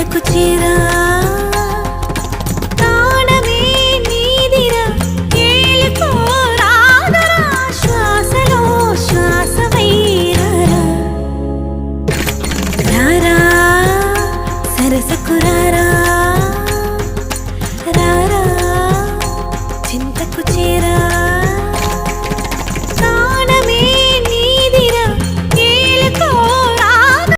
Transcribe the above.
చెంతకు చేరా ప్రాణమే నీదిరా ఏలిపోరాదరా శ్వాసలో శ్వాసవైరారా రారా సరసకు రారా